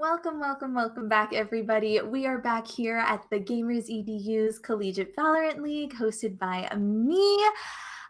Welcome back, everybody. We are back here at the Gamers EDU's Collegiate Valorant League, hosted by me.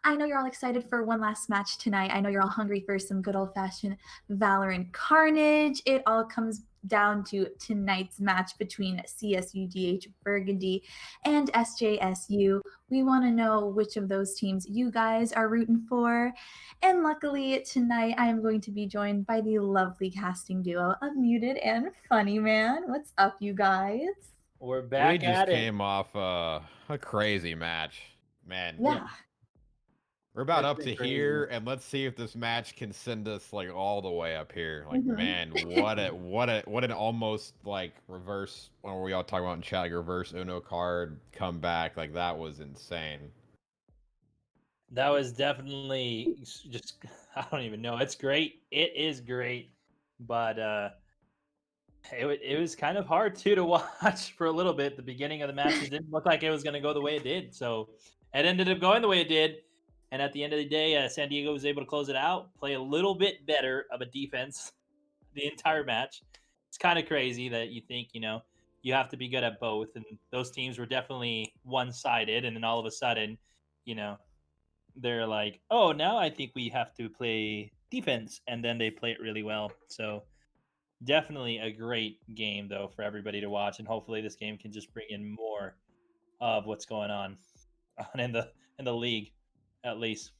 I know you're all excited for one last match tonight. I know you're all hungry for some good old-fashioned Valorant carnage. It all comes down to tonight's match between CSUDH Burgundy and SJSU. We want to know which of those teams you guys are rooting for. And luckily, tonight I am going to be joined by the lovely casting duo of Muted and Funny Man. What's up, you guys? We're We back just at it. came off a crazy match. Man, Yeah. we're about It's up been to crazy. here, and let's see if this match can send us like all the way up here. Like, Mhm. man, what an almost like reverse. What were we all talking about in chat? Like reverse Uno card comeback. Like that was insane. That was definitely just I don't even know. It's great. It is great, but it was kind of hard too to watch for a little bit. The beginning of the matches didn't look like it was going to go the way it did, so it ended up going the way it did. And at the end of the day, San Diego was able to close it out, play a little bit better of a defense the entire match. It's kind of crazy that you think, you have to be good at both. And those teams were definitely one sided. And then all of a sudden, you know, they're like, oh, now I think we have to play defense. And then they play it really well. So definitely a great game, though, for everybody to watch. And hopefully this game can just bring in more of what's going on in the league, at least.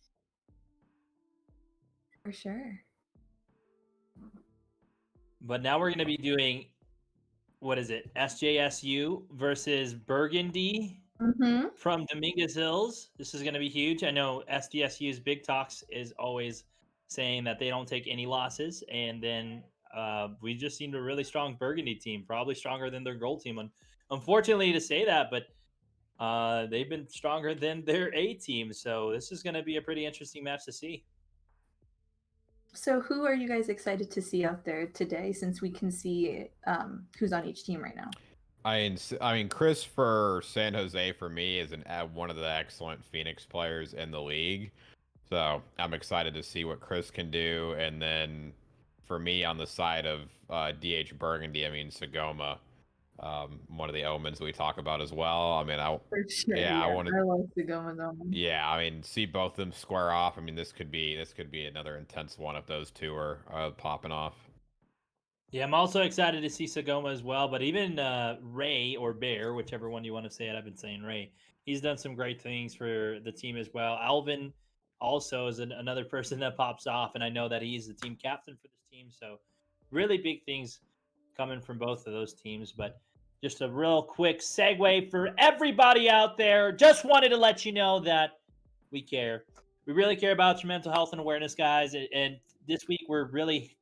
For sure. But now we're going to be doing what is it? SJSU versus Burgundy Mm-hmm. from Dominguez Hills. This is going to be huge. I know SDSU's Big Talks is always saying that they don't take any losses, and then we just seemed a really strong Burgundy team, probably stronger than their gold team. Unfortunately, to say that, but they've been stronger than their A team, so this is going to be a pretty interesting match to see. So, who are you guys excited to see out there today, since we can see who's on each team right now? I mean, Chris for San Jose for me is one of the excellent Phoenix players in the league. So I'm excited to see what Chris can do. And then for me on the side of DH Burgundy, I mean Sagoma, one of the omens we talk about as well. I mean, For sure, yeah, I yeah. wanted, I love the Gomez on. yeah, I mean, see both of them square off. I mean, this could be another intense one if those two are popping off. Yeah, I'm also excited to see Sagoma as well. But even Ray or Bear, whichever one you want to say it, I've been saying Ray. He's done some great things for the team as well. Alvin also is another person that pops off, and I know that he's the team captain for this team. So, really big things coming from both of those teams. But just a real quick segue for everybody out there. Just wanted to let you know that we care. We really care about your mental health and awareness, guys. And this week we're really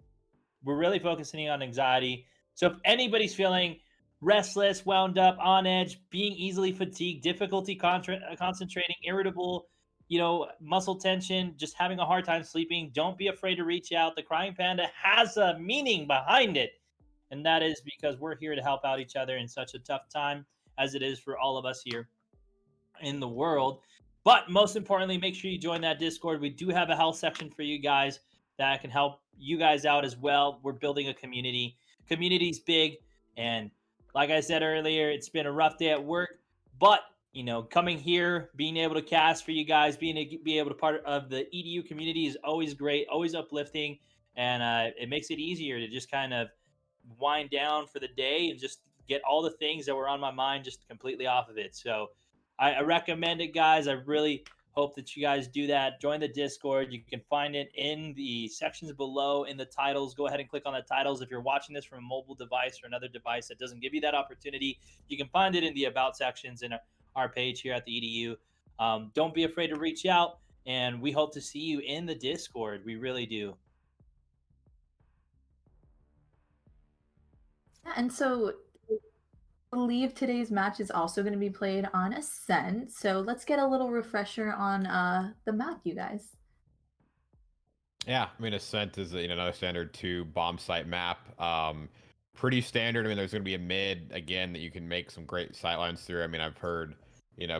focusing on anxiety. So if anybody's feeling restless, wound up, on edge, being easily fatigued, difficulty concentrating, irritable, muscle tension, just having a hard time sleeping, don't be afraid to reach out. The Crying Panda has a meaning behind it. And that is because we're here to help out each other in such a tough time as it is for all of us here in the world. But most importantly, make sure you join that Discord. We do have a health section for you guys that can help you guys out as well. We're building a community. Community's big. And like I said earlier, it's been a rough day at work. But, coming here, being able to cast for you guys, be able to part of the EDU community is always great, always uplifting. And it makes it easier to just kind of wind down for the day and just get all the things that were on my mind just completely off of it. So I recommend it, guys. I really hope that you guys do that. Join the Discord. You can find it in the sections below in the titles. Go ahead and click on the titles. If you're watching this from a mobile device or another device that doesn't give you that opportunity, you can find it in the About sections in our page here at the EDU. Don't be afraid to reach out, and we hope to see you in the Discord. We really do. Yeah, and so I believe today's match is also going to be played on Ascent. So let's get a little refresher on the map, you guys. Yeah, I mean, Ascent is another standard 2 bomb site map. Pretty standard. I mean, there's going to be a mid again that you can make some great sightlines through. I mean, I've heard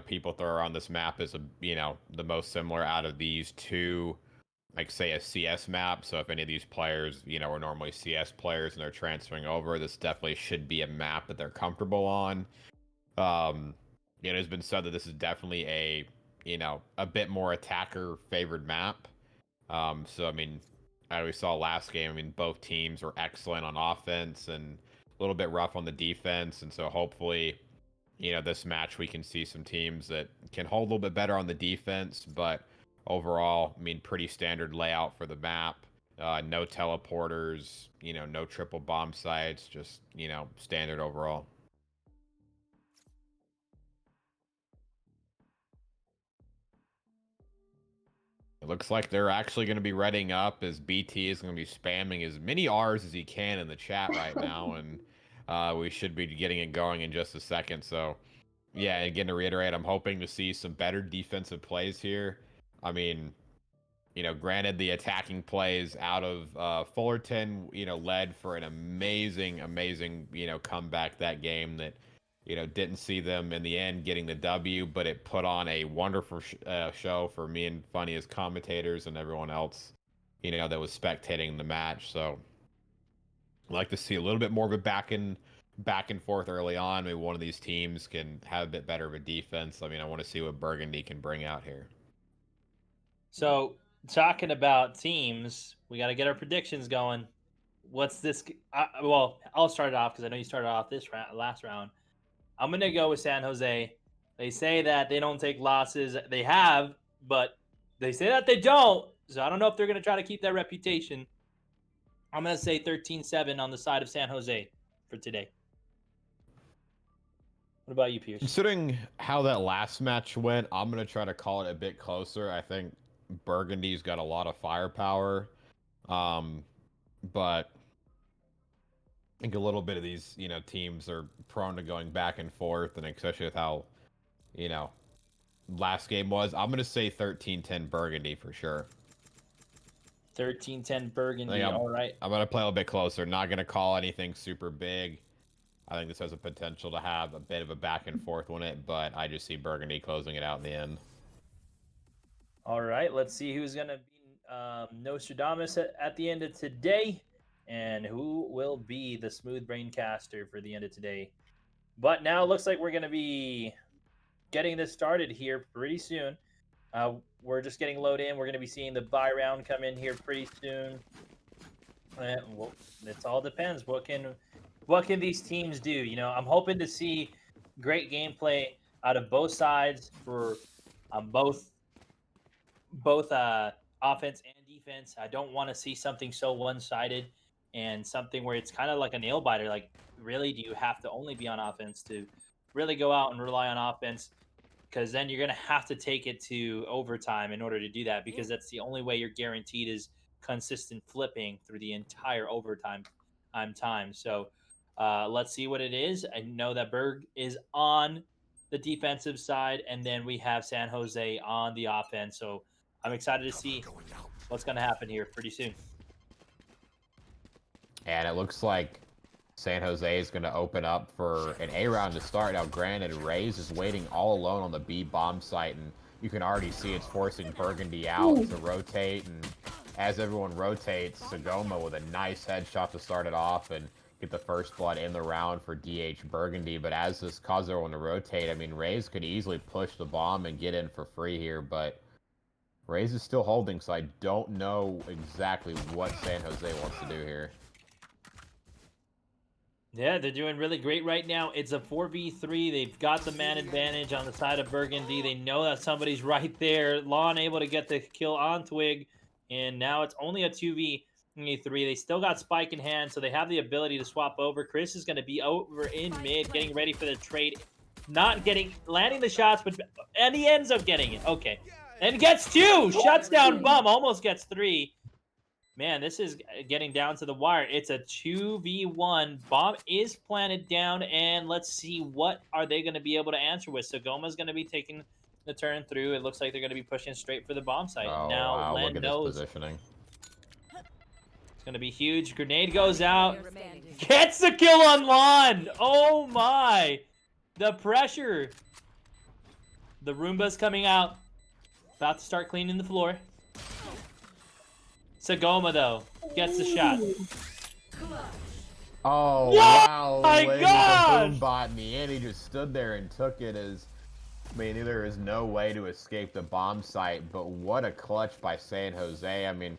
people throw around this map as the most similar out of these two like say a CS map. So if any of these players, are normally CS players and they're transferring over, this definitely should be a map that they're comfortable on. It has been said that this is definitely a bit more attacker favored map. So I mean, as we saw last game, I mean both teams were excellent on offense and a little bit rough on the defense, and so hopefully, this match we can see some teams that can hold a little bit better on the defense, but overall, I mean, pretty standard layout for the map. No teleporters, no triple bomb sites, just, standard overall. It looks like they're actually going to be readying up as BT is going to be spamming as many R's as he can in the chat right now, and we should be getting it going in just a second. So, yeah, again, to reiterate, I'm hoping to see some better defensive plays here. I mean, granted, the attacking plays out of Fullerton, led for an amazing, amazing, comeback that game that, didn't see them in the end getting the W, but it put on a wonderful show for me and Funny as commentators and everyone else, that was spectating the match. So I'd like to see a little bit more of a back and forth early on. Maybe one of these teams can have a bit better of a defense. I mean, I want to see what Burgundy can bring out here. So, talking about teams, we got to get our predictions going. What's this? Well, I'll start it off because I know you started off this last round. I'm going to go with San Jose. They say that they don't take losses. They have, but they say that they don't. So I don't know if they're going to try to keep that reputation. I'm going to say 13-7 on the side of San Jose for today. What about you, Pierce? Considering how that last match went, I'm going to try to call it a bit closer. I think Burgundy's got a lot of firepower, but I think a little bit of these, teams are prone to going back and forth, and especially with how, last game was. I'm going to say 13-10 Burgundy for sure. 13-10 Burgundy, all right. I'm going to play a little bit closer. Not going to call anything super big. I think this has a potential to have a bit of a back and forth on it, but I just see Burgundy closing it out in the end. All right, let's see who's going to be Nostradamus at the end of today and who will be the smooth brain caster for the end of today. But now it looks like we're going to be getting this started here pretty soon. We're just getting loaded in. We're going to be seeing the buy round come in here pretty soon. Well, it all depends. What can these teams do? I'm hoping to see great gameplay out of both sides for both offense and defense. I don't want to see something so one-sided and something where it's kind of like a nail biter. Like, really, do you have to only be on offense to really go out and rely on offense? Because then you're going to have to take it to overtime in order to do that, because that's the only way you're guaranteed is consistent flipping through the entire overtime time. So let's see what it is. I know that Berg is on the defensive side, and then we have San Jose on the offense. So I'm excited to see what's going to happen here pretty soon. And it looks like San Jose is going to open up for an A round to start. Now, granted, Rays is waiting all alone on the B bomb site, and you can already see it's forcing Burgundy out to rotate. And as everyone rotates, Sagoma with a nice headshot to start it off and get the first blood in the round for DH Burgundy. But as this causes everyone to rotate, I mean, Rays could easily push the bomb and get in for free here, but Rays is still holding, so I don't know exactly what San Jose wants to do here. Yeah, they're doing really great right now. It's a 4v3. They've got the man advantage on the side of Burgundy. They know that somebody's right there. Lawn able to get the kill on Twig, and now it's only a 2v3. They still got Spike in hand, so they have the ability to swap over. Chris is going to be over in mid, getting ready for the trade. Landing the shots, and he ends up getting it. Okay. And gets 2! Shuts down Bum, almost gets 3. Man, this is getting down to the wire. It's a 2v1. Bomb is planted down, and let's see what are they going to be able to answer with. So Goma's going to be taking the turn through. It looks like they're going to be pushing straight for the bomb site. Oh, now, wow, Len look at knows this positioning. It's going to be huge. Grenade goes out. Gets the kill on Lon! Oh, my! The pressure. The Roomba's coming out. About to start cleaning the floor. Sagoma, though, gets the shot. Oh, What? wow. My Lin with gosh! the boom bot in the end. He just stood there and took it as... I mean, there is no way to escape the bomb site, but what a clutch by San Jose. I mean,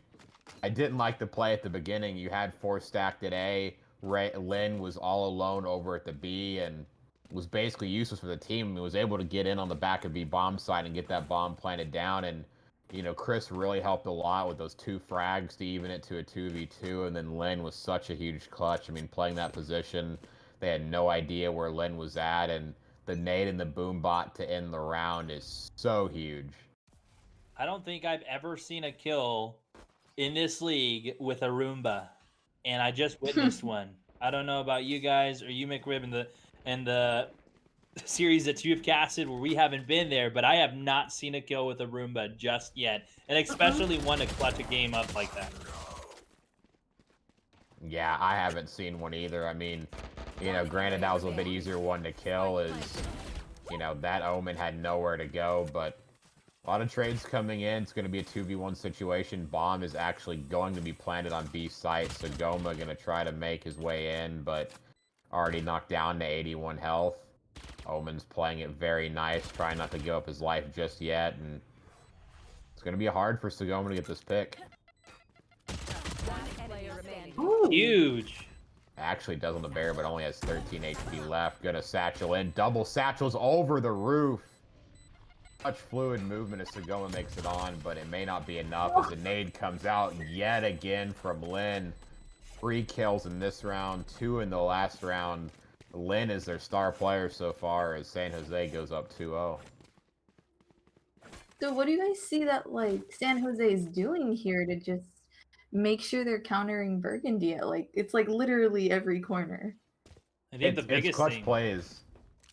I didn't like the play at the beginning. You had 4 stacked at A. Lin was all alone over at the B and was basically useless for the team. He was able to get in on the back of B bomb site and get that bomb planted down. And, you know, Chris really helped a lot with those 2 frags to even it to a 2v2. And then Lin was such a huge clutch. I mean, playing that position, they had no idea where Lin was at. And the nade and the boom bot to end the round is so huge. I don't think I've ever seen a kill in this league with a Roomba, and I just witnessed one. I don't know about you guys or you, McRib, and the series that you've casted where we haven't been there, but I have not seen a kill with a Roomba just yet, and especially one to clutch a game up like that. Yeah, I haven't seen one either. I mean, you know, granted that was a bit easier one to kill is, you know, that Omen had nowhere to go, but a lot of trades coming in. It's going to be a 2v1 situation. Bomb is actually going to be planted on B site, so Goma going to try to make his way in, but already knocked down to 81 health. Omen's playing it very nice, trying not to give up his life just yet, and it's going to be hard for Sagoma to get this pick. Ooh. Huge. Actually does on the bear, but only has 13 HP left. Gonna satchel in. Double satchels over the roof. Much fluid movement as Sagoma makes it on, but it may not be enough as the nade comes out yet again from Lin. 3 kills in this round, 2 in the last round. Lin is their star player so far as San Jose goes up 2-0. So what do you guys see that like San Jose is doing here to just make sure they're countering Burgundy at it's like literally every corner? I think the It's biggest clutch thing. plays.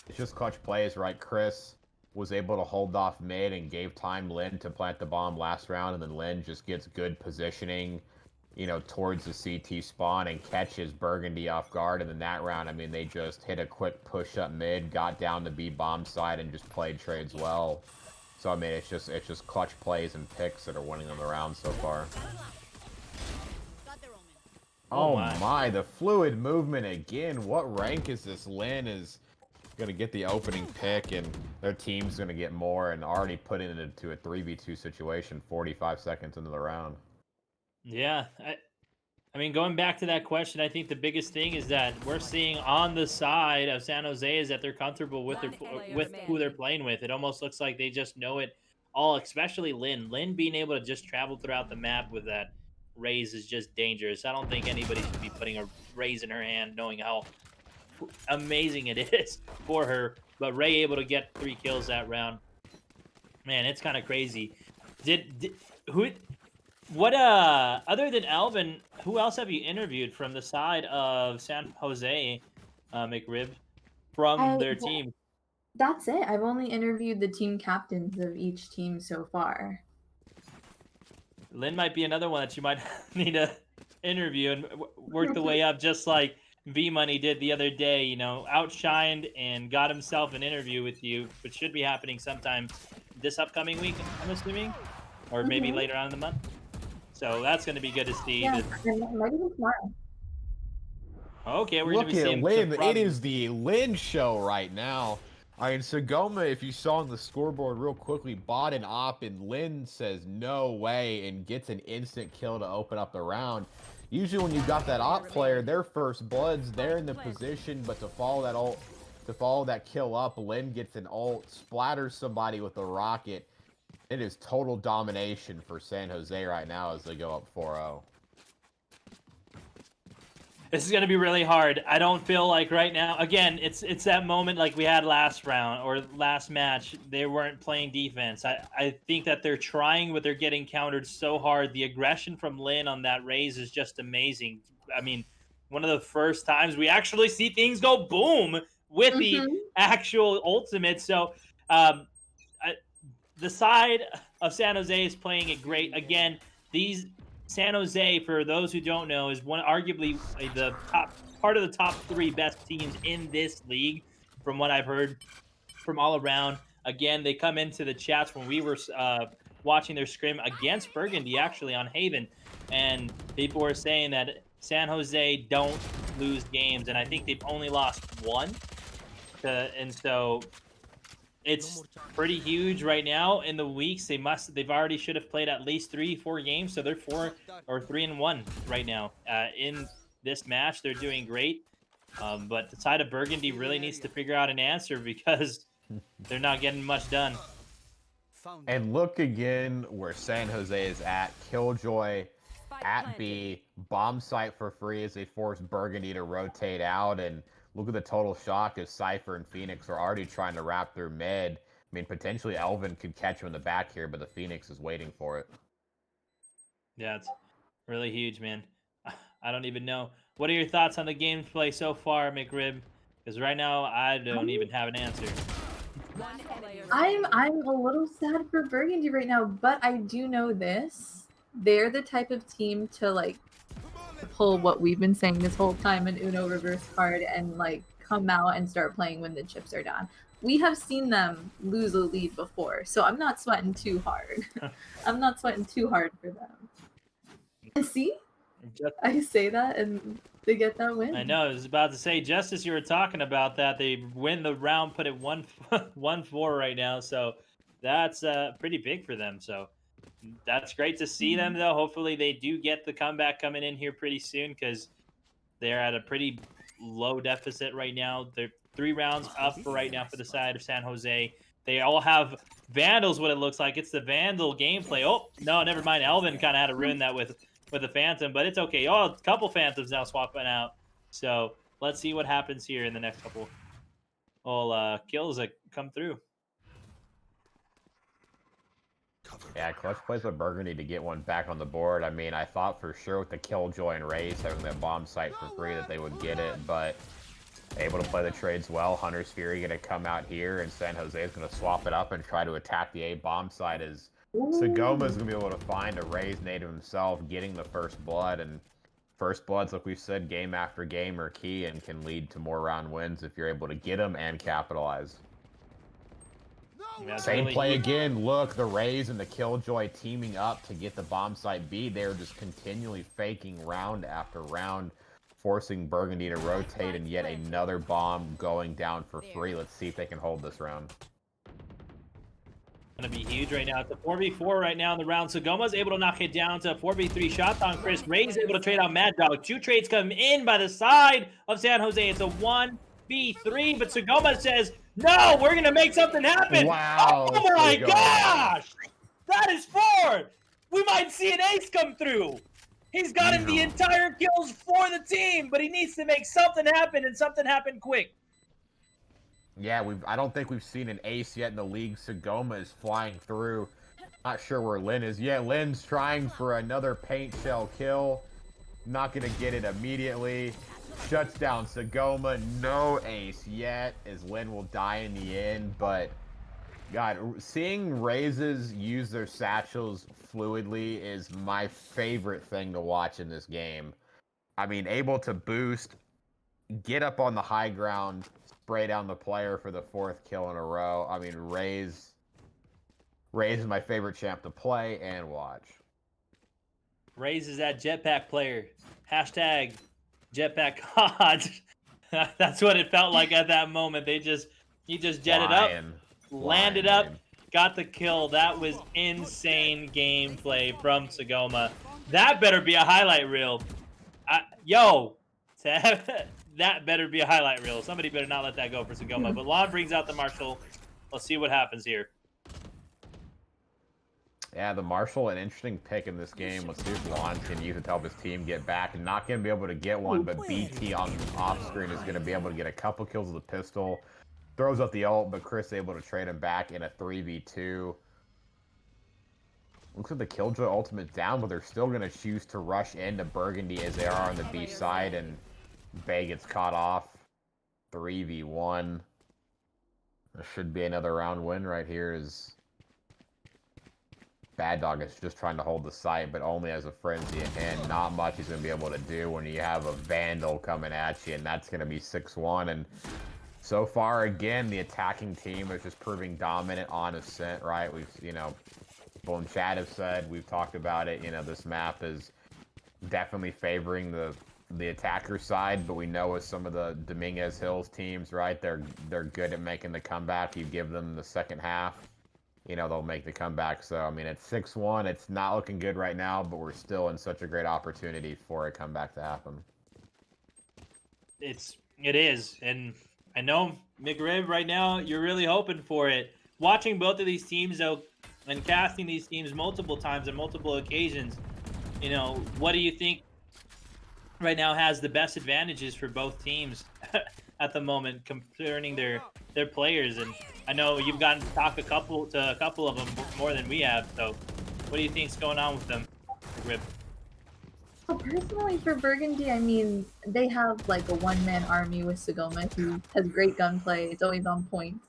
It's just clutch plays, right? Chris was able to hold off mid and gave time Lin to plant the bomb last round, and then Lin just gets good positioning, you know, towards the CT spawn and catches Burgundy off guard. And in that round, I mean, they just hit a quick push up mid, got down to B bomb side, and just played trades well. So I mean, it's just clutch plays and picks that are winning them around so far. Oh my, the fluid movement again. What rank is this? Lin is gonna get the opening pick, and their team's gonna get more, and already put it into a 3v2 situation 45 seconds into the round. Yeah, I mean, going back to that question, I think the biggest thing is that we're seeing on the side of San Jose is that they're comfortable with who they're playing with. It almost looks like they just know it all, especially Lin. Lin being able to just travel throughout the map with that raise is just dangerous. I don't think anybody should be putting a raise in her hand knowing how amazing it is for her. But Ray able to get 3 kills that round. Man, it's kind of crazy. What other than Alvin, who else have you interviewed from the side of San Jose, McRib, from their team? That's it. I've only interviewed the team captains of each team so far. Lin might be another one that you might need to interview and work the way up, just like V Money did the other day. You know, outshined and got himself an interview with you, which should be happening sometime this upcoming week, I'm assuming, or maybe later on in the month. So that's going to be good to see. Yeah, might even tomorrow. Okay, we're going to be seeing Lin. It is the Lin show right now. I mean, Sagoma, if you saw on the scoreboard real quickly, bought an op, and Lin says no way and gets an instant kill to open up the round. Usually when you've got that op player, their first bloods, they're in the position, but to follow that kill up, Lin gets an ult, splatters somebody with a rocket. It is total domination for San Jose right now as they go up 4-0. This is going to be really hard. I don't feel like right now, again, it's that moment like we had last round or last match. They weren't playing defense. I think that they're trying, but they're getting countered so hard. The aggression from Lin on that raise is just amazing. I mean, one of the first times we actually see things go boom with the actual ultimate. So the side of San Jose is playing it great. Again, these San Jose, for those who don't know, is arguably the part of the top 3 best teams in this league, from what I've heard from all around. Again, they come into the chats when we were watching their scrim against Burgundy, actually, on Haven. and people were saying that San Jose don't lose games, and I think they've only lost one. And so it's pretty huge right now in the weeks. They've already should have played at least 3-4 games, so they're 3-1 right now. In this match, they're doing great. But the side of Burgundy really needs to figure out an answer because they're not getting much done. And look again where San Jose is at. Killjoy at B, bomb site for free as they force Burgundy to rotate out. And look at the total shock as Cypher and Phoenix are already trying to wrap through mid. I mean, potentially Elvin could catch him in the back here, but the Phoenix is waiting for it. Yeah, it's really huge, man. I don't even know. What are your thoughts on the gameplay so far, McRib? Because right now I don't even have an answer. I'm a little sad for Burgundy right now, but I do know this. They're the type of team to like pull what we've been saying this whole time in Uno reverse card and like come out and start playing when the chips are down. We have seen them lose a lead before, so I'm not sweating too hard. I'm not sweating too hard for them. And see, I say that and they get that win. I know. I was about to say, just as you were talking about that, they win the round, put it 1-4 right now. So that's pretty big for them. So that's great to see them, though. Hopefully they do get the comeback coming in here pretty soon because they're at a pretty low deficit right now. They're 3 rounds up for right now for the side of San Jose. They all have Vandals, what it looks like. It's the Vandal gameplay. Oh, no, never mind. Elvin kind of had to ruin that with a Phantom, but it's okay. Oh, a couple Phantoms now swapping out. So let's see what happens here in the next couple kills that come through. Yeah, clutch plays with Burgundy to get one back on the board. I mean, I thought for sure with the Killjoy and Raze having that bomb site for free that they would get it, but able to play the trades well. Hunter's Fury going to come out here, and San Jose is going to swap it up and try to attack the A bomb site as Sagoma is going to be able to find a Raze native himself, getting the first blood. And first bloods, like we said, game after game are key and can lead to more round wins if you're able to get them and capitalize. Same really play again. Look, the Raze and the Killjoy teaming up to get the bomb site B. They're just continually faking round after round, forcing Burgundy to rotate, and yet another bomb going down for free. Let's see if they can hold this round. Gonna be huge right now. It's a 4v4 right now in the round. Sagoma's able to knock it down to a 4v3 shot on Chris. Ray's able to trade out Mad Dog. 2 trades come in by the side of San Jose. It's a 1v3, but Sagoma says, no, we're gonna make something happen. Wow. Oh my gosh! That is 4! We might see an ace come through. He's gotten the entire kills for the team, but he needs to make something happen and something happen quick. Yeah, I don't think we've seen an ace yet in the league. Sagoma is flying through. Not sure where Lin is. Yeah, Lin's trying for another paint shell kill. Not going to get it immediately. Shuts down Sagoma. No ace yet, as Lin will die in the end. But, God, seeing Razes use their satchels fluidly is my favorite thing to watch in this game. I mean, able to boost, get up on the high ground, spray down the player for the 4th kill in a row. I mean, Raze is my favorite champ to play and watch. Raze is that jetpack player. Hashtag jetpack God. That's what it felt like at that moment. He just jetted up, landed up, got the kill. That was insane gameplay from Sagoma. That better be a highlight reel. That better be a highlight reel. Somebody better not let that go for Sagoma. But Lon brings out the Marshall. Let's see what happens here. Yeah, the Marshall, an interesting pick in this game. Let's see if Lon can use it to help his team get back. Not going to be able to get one, but BT on off screen is going to be able to get a couple kills with the pistol. Throws up the ult, but Chris able to trade him back in a 3v2. Looks like the Killjoy ultimate down, but they're still going to choose to rush into Burgundy as they are on the B side, and Bay gets caught off. 3v1. There should be another round win right here as Bad Dog is just trying to hold the site, but only as a frenzy in hand. Not much he's going to be able to do when you have a Vandal coming at you, and that's going to be 6-1. And so far, again, the attacking team is just proving dominant on Ascent, right? We've, people in chat have said, we've talked about it, this map is definitely favoring the attacker side, but we know with some of the Dominguez Hills teams, right, they're good at making the comeback. You give them the second half, they'll make the comeback. So, I mean, it's 6-1. It's not looking good right now, but we're still in such a great opportunity for a comeback to happen. It is, and I know McRib right now. You're really hoping for it. Watching both of these teams though, and casting these teams multiple times on multiple occasions, what do you think right now has the best advantages for both teams at the moment concerning their players? And I know you've gotten to talk to a couple of them more than we have. So, what do you think's going on with them, McRib? Well, personally, for Burgundy, I mean, they have like a one-man army with Sagoma who has great gunplay. It's always on point.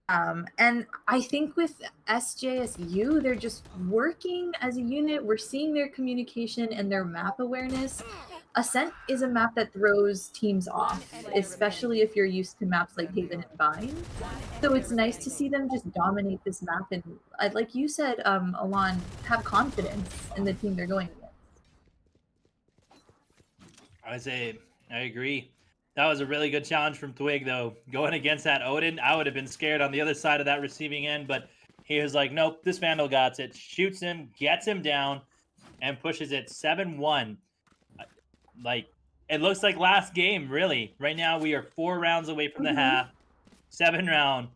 And I think with SJSU, they're just working as a unit. We're seeing their communication and their map awareness. Ascent is a map that throws teams off, especially if you're used to maps like Haven and Bind. So it's nice to see them just dominate this map and, like you said, Alon, have confidence in the team they're going against. I agree. That was a really good challenge from Twig, though. Going against that Odin, I would have been scared on the other side of that receiving end, but he was like, nope, this Vandal got it. Shoots him, gets him down, and pushes it 7-1. Like, it looks like last game, really. Right now, we are 4 rounds away from the half. 7 round.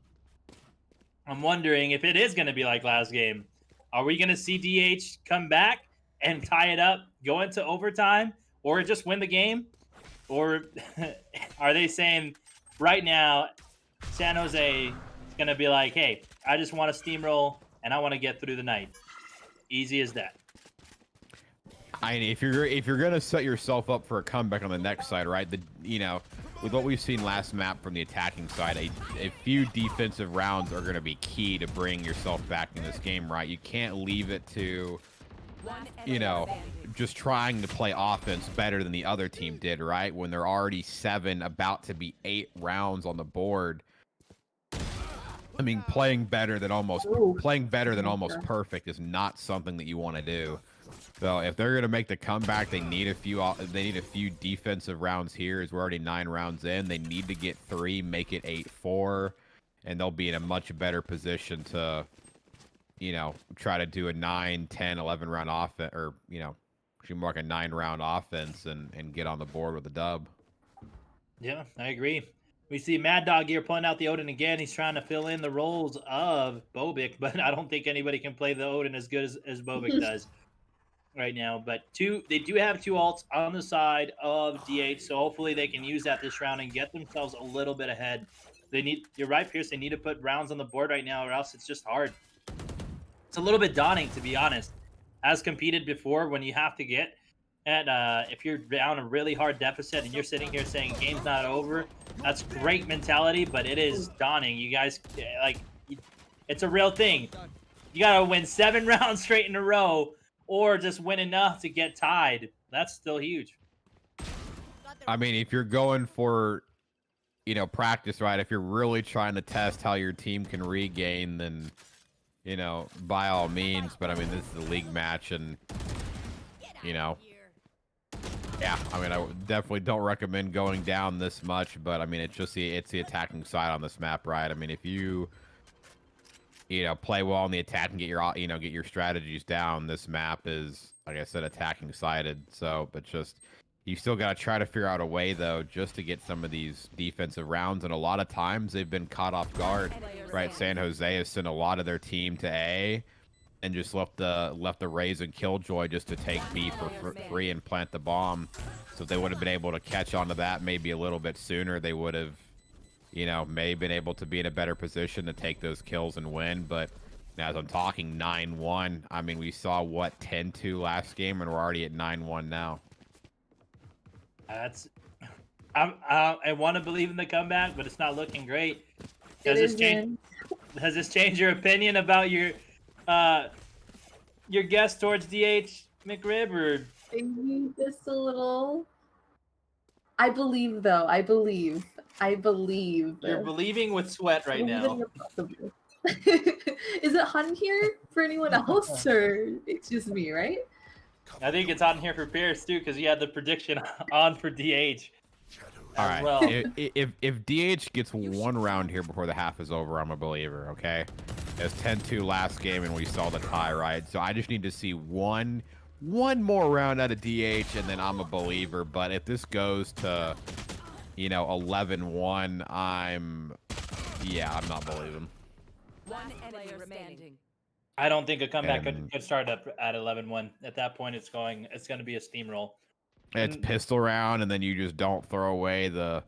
I'm wondering if it is going to be like last game. Are we going to see DH come back and tie it up, go into overtime, or just win the game? Or are they saying right now San Jose is going to be like, hey, I just want to steamroll and I want to get through the night? Easy as that. I mean, if you're gonna set yourself up for a comeback on the next side, right? With what we've seen last map from the attacking side, a few defensive rounds are gonna be key to bring yourself back in this game, right? You can't leave it to, just trying to play offense better than the other team did, right? When they're already 7, about to be 8 rounds on the board. I mean, playing better than almost perfect is not something that you want to do. So if they're gonna make the comeback, they need a few defensive rounds here. As we're already 9 rounds in, they need to get 3, make it 8-4, and they'll be in a much better position to, try to do a 9, 10, 11 round offense, or actually more like a 9 round offense and get on the board with a dub. Yeah, I agree. We see Mad Dog here pulling out the Odin again. He's trying to fill in the roles of Bobic, but I don't think anybody can play the Odin as good as Bobic does right now. But they do have 2 ults on the side of DH, so hopefully they can use that this round and get themselves a little bit ahead. You're right, Pierce, they need to put rounds on the board right now, or else it's just hard. It's a little bit daunting, to be honest. As competed before, when you have to get at if you're down a really hard deficit and you're sitting here saying game's not over, that's great mentality, but it is daunting. You guys, it's a real thing. You gotta win 7 rounds straight in a row, or just win enough to get tied. That's still huge. I mean, if you're going for, practice, right? If you're really trying to test how your team can regain, then, by all means. But I mean, this is a league match, and, yeah, I mean, I definitely don't recommend going down this much. But I mean, it's the attacking side on this map, right? I mean, if you play well on the attack and get your strategies down, this map is, like I said, attacking sided. So, but just, you still got to try to figure out a way, though, just to get some of these defensive rounds. And a lot of times they've been caught off guard, right? San Jose has sent a lot of their team to A and just left the Raze and Killjoy just to take B for free and plant the bomb. So if they would have been able to catch onto that maybe a little bit sooner, they would have, may been able to be in a better position to take those kills and win. But now, as I'm talking 9-1, I mean, we saw, 10-2 last game, and we're already at 9-1 now. I want to believe in the comeback, but it's not looking great. Has this changed your opinion about your guess towards DH, McRib, or? Maybe just a little. I believe, though. I believe. You're believing with sweat right now. Is it Hun here for anyone else, or it's just me, right? I think it's on here for Pierce too, because he had the prediction on for DH All as right. well. If DH gets one round here before the half is over, I'm a believer. Okay. It's 10-2 last game, and we saw the tie, right? So I just need to see one more round out of DH, and then I'm a believer. But if this goes to, 11-1, I'm not believing. One enemy remaining. I don't think a comeback And- could start up at 11-1. At that point, it's going to be a steamroll. It's pistol round, and then you just don't throw away the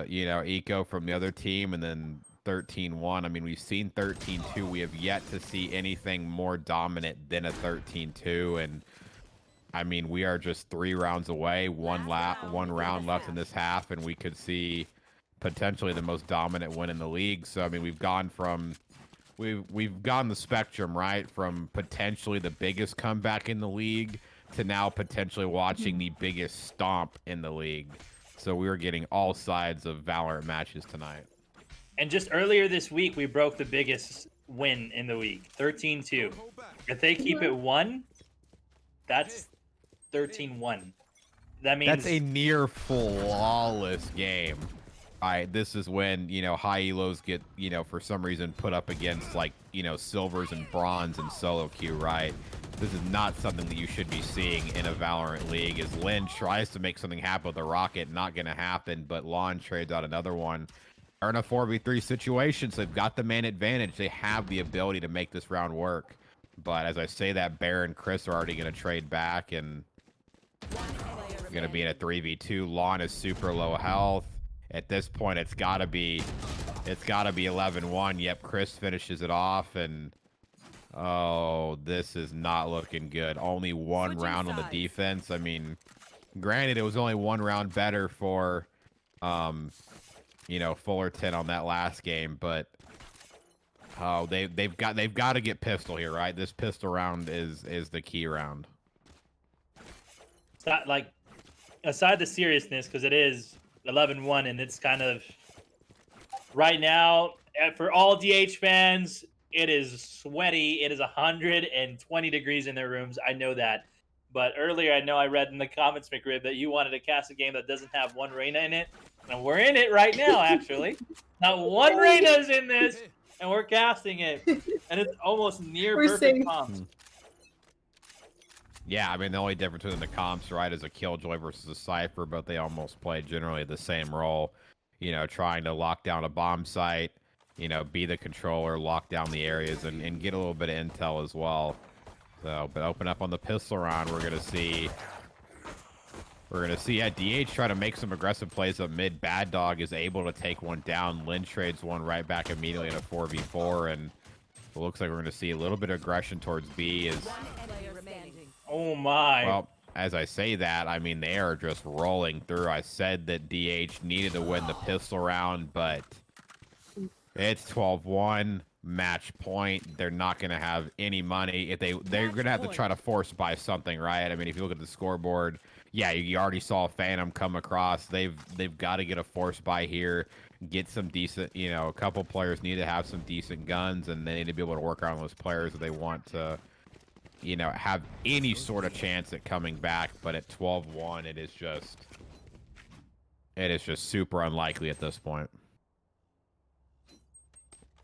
eco from the other team, and then 13-1. I mean, we've seen 13-2. We have yet to see anything more dominant than a 13-2, and I mean, we are just 3 rounds away, one round left in this half, and we could see potentially the most dominant win in the league. So I mean, we've gone the spectrum, right, from potentially the biggest comeback in the league to now potentially watching the biggest stomp in the league. So we were getting all sides of Valorant matches tonight. And just earlier this week, we broke the biggest win in the league, 13-2. If they keep it 1, that's 13-1. That means That's a near flawless game. All right, this is when, high elos get, for some reason put up against, like, silvers and bronze and solo queue, right? This is not something that you should be seeing in a Valorant league. As Lynn tries to make something happen with the rocket, not going to happen, but Lon trades out another one. They're in a 4v3 situation, so they've got the man advantage. They have the ability to make this round work. But as I say that, Bear and Chris are already going to trade back, and going to be in a 3v2. Lon is super low health. At this point, it's got to be 11-1. Yep, Chris finishes it off, and oh, this is not looking good. Only one round on the defense. I mean, granted, it was only one round better for, Fullerton on that last game, but oh, they've got to get pistol here, right? This pistol round is the key round. it's not like, aside the seriousness, because it is 11-1, and it's kind of right now for all DH fans, it is sweaty. It is 120 degrees in their rooms. I know that. But earlier, I know I read in the comments, McRib, that you wanted to cast a game that doesn't have one Reyna in it. And we're in it right now, actually. Not one Reyna's in this, and we're casting it. And it's almost near perfect comps. Yeah, I mean, the only difference between the comps, right, is a Killjoy versus a Cypher, but they almost play generally the same role. Trying to lock down a bomb site, be the controller, lock down the areas, and get a little bit of intel as well. So, but open up on the pistol round, we're gonna see DH try to make some aggressive plays up mid. Bad Dog is able to take one down. Lynn trades one right back immediately in a 4v4, and it looks like we're gonna see a little bit of aggression towards B. Oh my. Well, as I say that, I mean, they are just rolling through. I said that DH needed to win the pistol round, but it's 12-1. Match point. They're not going to have any money. They're going to have to try to force buy something, right? I mean, if you look at the scoreboard, yeah, you already saw Phantom come across. They've got to get a force buy here, get some decent, a couple players need to have some decent guns, and they need to be able to work around those players if they want to, have any sort of chance at coming back. But at 12-1, it is just super unlikely at this point.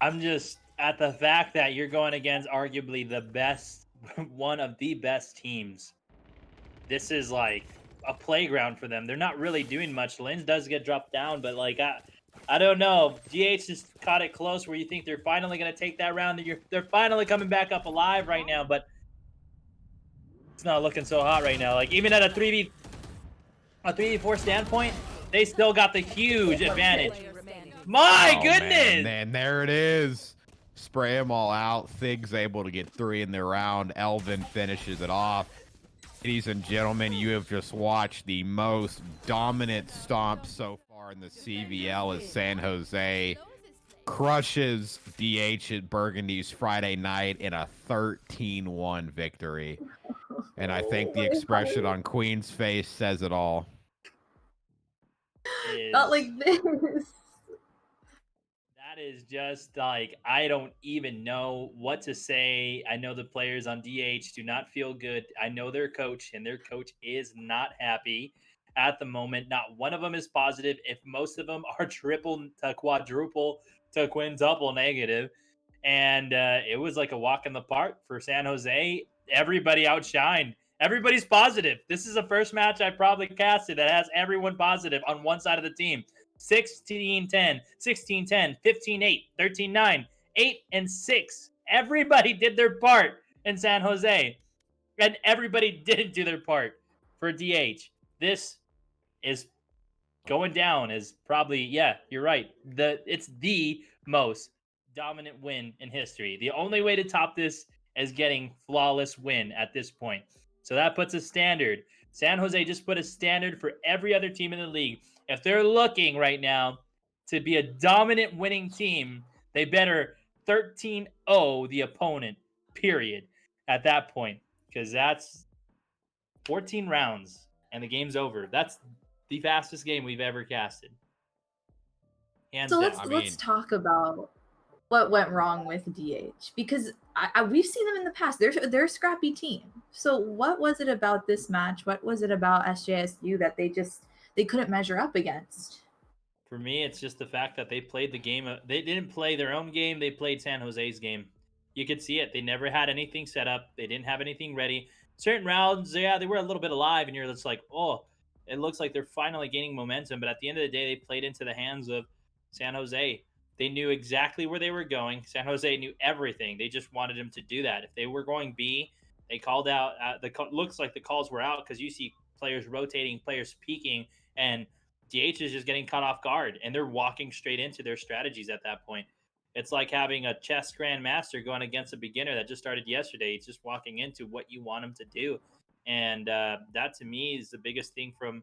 I'm just at the fact that you're going against arguably the best, one of the best teams. This is like a playground for them. They're not really doing much. Lins does get dropped down, but like I don't know. GH just caught it close where you think they're finally going to take that round. They're finally coming back up alive right now, but it's not looking so hot right now. Like even at a 3v4 standpoint, they still got the huge advantage. My goodness! Man, there it is. Spray them all out. Thig's able to get 3 in the round. Elvin finishes it off. Ladies and gentlemen, you have just watched the most dominant stomp so far in the CVL as San Jose crushes DH at Burgundy's Friday night in a 13-1 victory. And I think the expression on Queen's face says it all. Not like this. That is just like, I don't even know what to say. I know the players on DH do not feel good. I know their coach, and their coach is not happy at the moment. Not one of them is positive. If most of them are triple to quadruple to quintuple negative. And it was like a walk in the park for San Jose. Everybody outshined. Everybody's positive. This is the first match I probably casted that has everyone positive on one side of the team. 16-10, 16-10, 15-8, 13-9, 8-6. Everybody did their part in San Jose, and everybody didn't do their part for DH. This is going down as probably, yeah, you're right. It's the most dominant win in history. The only way to top this is getting flawless win at this point. So that puts a standard. San Jose just put a standard for every other team in the league. If they're looking right now to be a dominant winning team, they better 13-0 the opponent, period, at that point. Because that's 14 rounds and the game's over. That's the fastest game we've ever casted. Hands So down. let's talk about what went wrong with DH, because we've seen them in the past. They're a scrappy team. So what was it about this match? What was it about SJSU that they couldn't measure up against? For me, it's just the fact that they played the game. They didn't play their own game. They played San Jose's game. You could see it. They never had anything set up. They didn't have anything ready. Certain rounds, yeah, they were a little bit alive, and you're just like, oh, it looks like they're finally gaining momentum. But at the end of the day, they played into the hands of San Jose. They knew exactly where they were going. San Jose knew everything. They just wanted them to do that. If they were going B, they called out. Looks like the calls were out because you see players rotating, players peeking, and DH is just getting caught off guard, and they're walking straight into their strategies at that point. It's like having a chess grandmaster going against a beginner that just started yesterday. He's just walking into what you want him to do, and that to me is the biggest thing from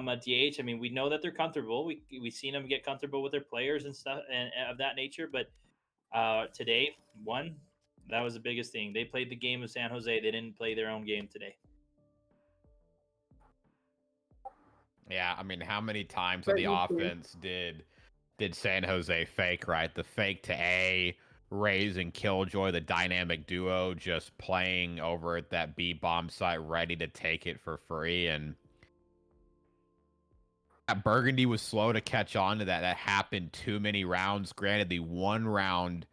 a DH. I mean, we know that they're comfortable. We've seen them get comfortable with their players and stuff and of that nature. But today, that was the biggest thing. They played the game of San Jose. They didn't play their own game today. Yeah, I mean, how many times on the offense did San Jose fake, right? The fake to A, Raze and Killjoy, the dynamic duo, just playing over at that B bomb site, ready to take it for free. And Burgundy was slow to catch on to that. That happened too many rounds. Granted, the one round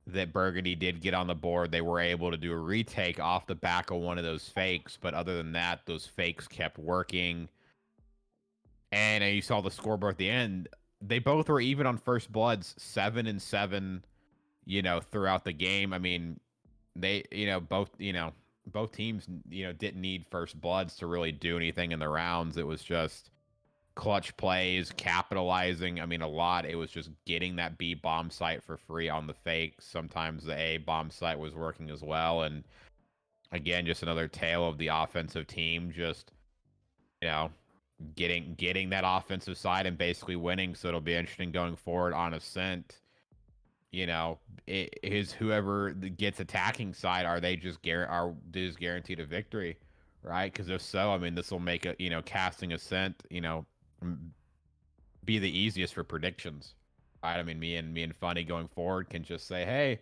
that Burgundy did get on the board, they were able to do a retake off the back of one of those fakes. But other than that, those fakes kept working. And you saw the scoreboard at the end. They both were even on first bloods, 7-7, throughout the game. I mean, they, both teams, didn't need first bloods to really do anything in the rounds. It was just clutch plays, capitalizing. I mean, a lot. It was just getting that B bomb site for free on the fakes. Sometimes the A bomb site was working as well. And again, just another tale of the offensive team just, getting that offensive side and basically winning. So it'll be interesting going forward on Ascent. Is whoever gets attacking side, are they just guaranteed a victory, right? Because if so, I mean, this will make casting Ascent, be the easiest for predictions, right? I mean, me and Funny going forward can just say, hey,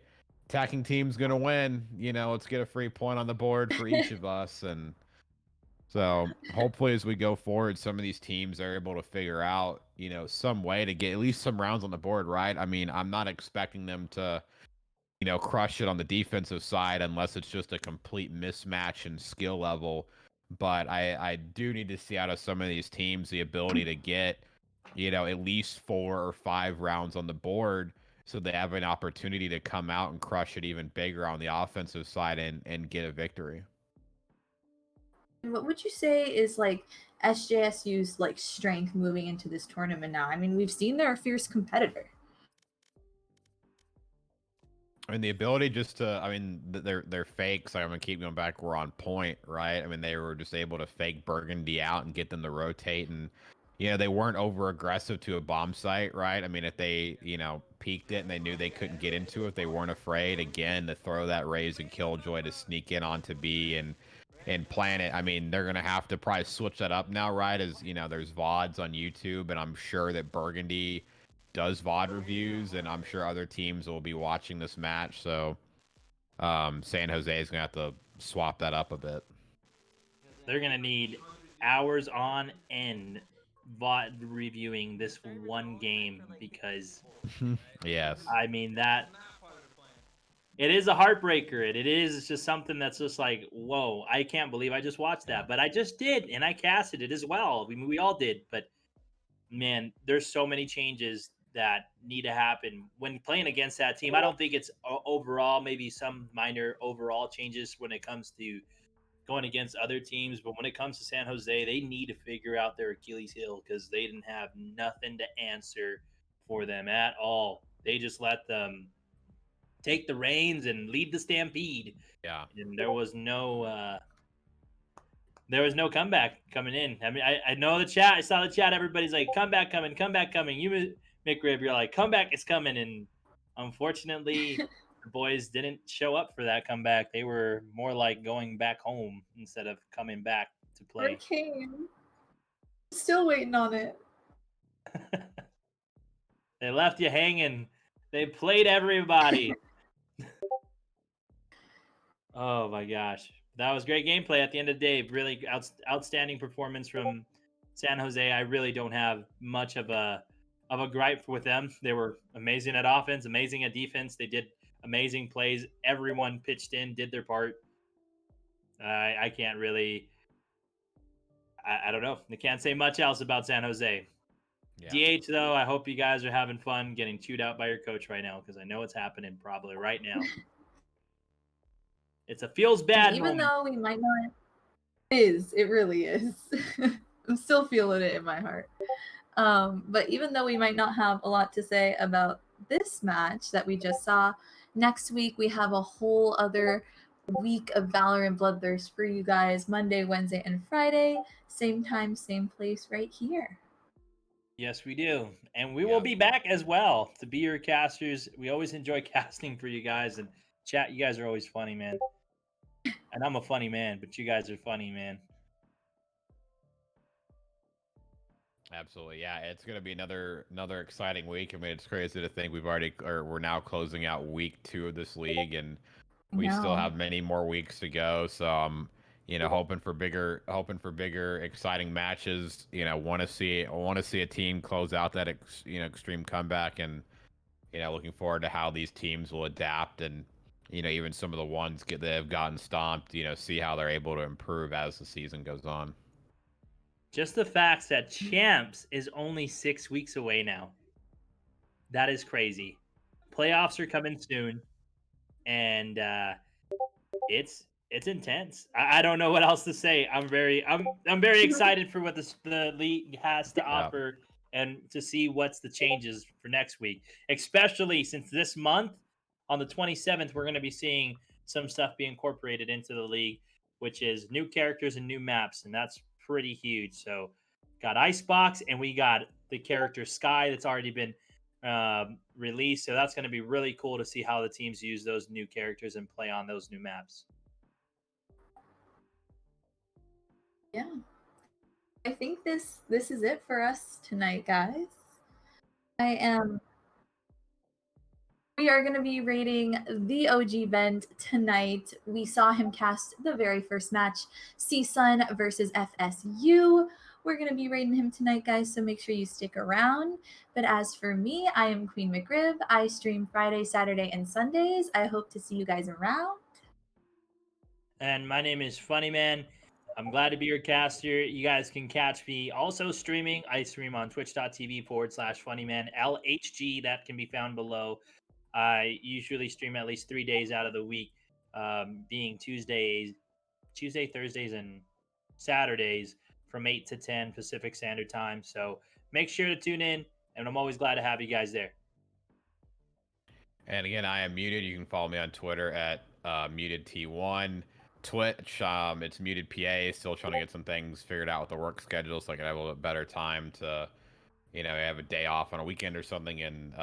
attacking team's gonna win. Let's get a free point on the board for each of us. And so hopefully as we go forward, some of these teams are able to figure out, some way to get at least some rounds on the board, right? I mean, I'm not expecting them to, crush it on the defensive side unless it's just a complete mismatch in skill level. But I do need to see out of some of these teams the ability to get, at least 4 or 5 rounds on the board so they have an opportunity to come out and crush it even bigger on the offensive side and get a victory. What would you say is like SJSU's like strength moving into this tournament now? I mean, we've seen they're a fierce competitor. I mean, the ability just to, I mean, their fakes, I'm going to keep going back, were on point, right? I mean, they were just able to fake Burgundy out and get them to rotate. And, they weren't over aggressive to a bomb site, right? I mean, if they, peeked it and they knew they couldn't get into it, they weren't afraid, again, to throw that Raze and Killjoy to sneak in onto B and plan it. I mean, they're going to have to probably switch that up now, right? As, there's VODs on YouTube, and I'm sure that Burgundy does VOD reviews, and I'm sure other teams will be watching this match. So San Jose is gonna have to swap that up a bit. They're gonna need hours on end VOD reviewing this one game because Yes. I mean that it is a heartbreaker. It is it's just something that's just like, whoa, I can't believe I just watched that. Yeah. But I just did, and I casted it as well. I mean, we all did. But man, there's so many changes that need to happen when playing against that team. I don't think it's overall, maybe some minor overall changes when it comes to going against other teams. But when it comes to San Jose, they need to figure out their Achilles heel because they didn't have nothing to answer for them at all. They just let them take the reins and lead the stampede. Yeah. And there was no comeback coming in. I mean, I know the chat. I saw the chat. Everybody's like, comeback coming, comeback coming. You, McRib, you're like, comeback is coming. And unfortunately, the boys didn't show up for that comeback. They were more like going back home instead of coming back to play. Hurricane. Still waiting on it. They left you hanging. They played everybody. Oh my gosh. That was great gameplay at the end of the day. Really outstanding performance from San Jose. I really don't have much of a gripe with them. They were amazing at offense, amazing at defense. They did amazing plays. Everyone pitched in, did their part. I can't really I don't know. I can't say much else about San Jose. Yeah. DH though, I hope you guys are having fun getting chewed out by your coach right now because I know it's happening probably right now. It's a feels bad Even moment. though we might not, it really is. I'm still feeling it in my heart. But even though we might not have a lot to say about this match that we just saw, next week we have a whole other week of Valorant Bloodthirst for you guys. Monday, Wednesday, and Friday. Same time, same place, right here. Yes, we do. And we will be back as well to be your casters. We always enjoy casting for you guys. And chat, you guys are always funny, man. And I'm a funny man, but you guys are funny, man. Absolutely, yeah. It's gonna be another exciting week. I mean, it's crazy to think we're now closing out week 2 of this league, and we still have many more weeks to go. So I'm, hoping for bigger, exciting matches. Want to see a team close out that extreme comeback, and looking forward to how these teams will adapt, and even some of the ones that have gotten stomped. See how they're able to improve as the season goes on. Just the facts that Champs is only 6 weeks away now. That is crazy. Playoffs are coming soon, and it's intense. I don't know what else to say. I'm very excited for what the league has to offer and to see what's the changes for next week, especially since this month on the 27th we're going to be seeing some stuff be incorporated into the league, which is new characters and new maps, and that's pretty huge. So got Icebox and we got the character Sky that's already been released. So that's going to be really cool to see how the teams use those new characters and play on those new maps. Yeah. I think this is it for us tonight, guys. We are going to be rating the OG Vent tonight. We saw him cast the very first match, CSUN versus FSU. We're going to be rating him tonight, guys, so make sure you stick around. But as for me, I am Queen McRib. I stream Friday, Saturday, and Sundays. I hope to see you guys around. And my name is Funny Man. I'm glad to be your caster. You guys can catch me also streaming. I stream on twitch.tv/funnymanlhg. That can be found below. I usually stream at least 3 days out of the week, being Tuesday, Thursdays, and Saturdays from 8 to 10 Pacific Standard Time. So make sure to tune in, and I'm always glad to have you guys there. And again, I am muted. You can follow me on Twitter at mutedT1. Twitch, it's muted PA. Still trying to get some things figured out with the work schedule so I can have a little bit better time to, have a day off on a weekend or something and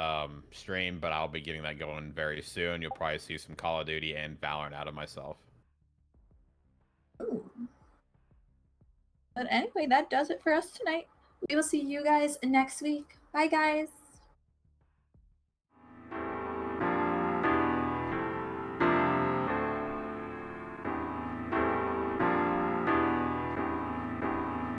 stream. But I'll be getting that going very soon. You'll probably see some Call of Duty and Valorant out of myself. Ooh. But anyway, that does it for us tonight. We will see you guys next week. Bye, guys.